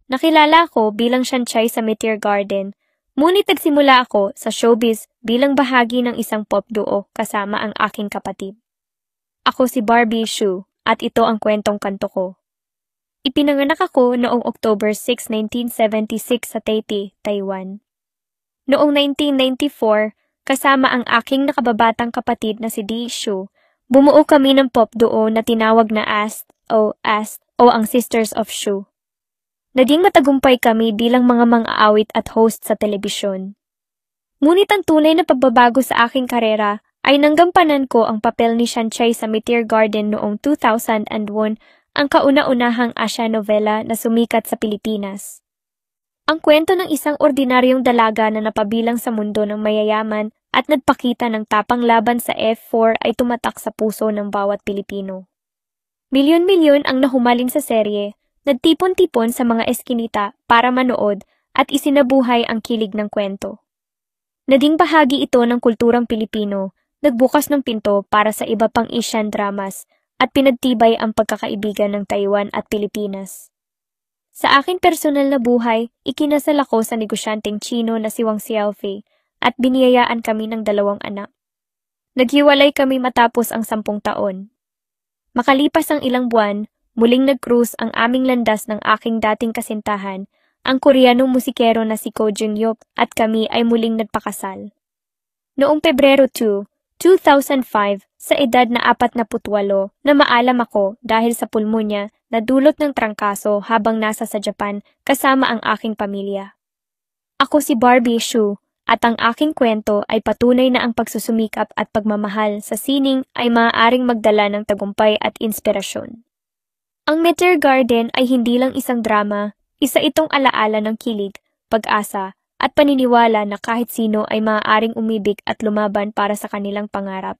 Nakilala ko bilang siyansyay sa Meteor Garden, ngunit nagsimula ako sa showbiz bilang bahagi ng isang pop duo kasama ang aking kapatid. Ako si Barbie Shu at ito ang kwentong kanto ko. Ipinanganak ako noong October 6, 1976 sa Taipei, Taiwan. Noong 1994, kasama ang aking nakababatang kapatid na si Di Shu, bumuo kami ng pop duo na tinawag na AST o ang Sisters of Shu. Naging matagumpay kami bilang mga mang-aawit at host sa telebisyon. Ngunit ang tunay na pagbabago sa aking karera ay nanggampanan ko ang papel ni Siyansyay sa Meteor Garden noong 2001, ang kauna-unahang Asia novela na sumikat sa Pilipinas. Ang kwento ng isang ordinaryong dalaga na napabilang sa mundo ng mayayaman at nagpakita ng tapang laban sa F4 ay tumatak sa puso ng bawat Pilipino. Milyon-milyon ang nahumaling sa serye, nagtipon-tipon sa mga eskinita para manood at isinabuhay ang kilig ng kwento. Naging bahagi ito ng kulturang Pilipino, nagbukas ng pinto para sa iba pang Asian dramas at pinagtibay ang pagkakaibigan ng Taiwan at Pilipinas. Sa aking personal na buhay, ikinasal ako sa negosyanteng Chino na si Wang Xiaofei at biniyayaan kami ng 2 anak. Naghiwalay kami matapos ang 10 taon. Makalipas ang ilang buwan, muling nag-cruise ang aming landas ng aking dating kasintahan, ang Koreanong musikero na si Ko Jun-hyuk at kami ay muling nagpakasal. Noong Pebrero 2, 2005, sa edad na 48, na maalam ako dahil sa pulmonya na dulot ng trangkaso habang nasa sa Japan kasama ang aking pamilya. Ako si Barbie Shu at ang aking kwento ay patunay na ang pagsusumikap at pagmamahal sa sining ay maaaring magdala ng tagumpay at inspirasyon. Ang Meteor Garden ay hindi lang isang drama, isa itong alaala ng kilig, pag-asa, at paniniwala na kahit sino ay maaaring umibig at lumaban para sa kanilang pangarap.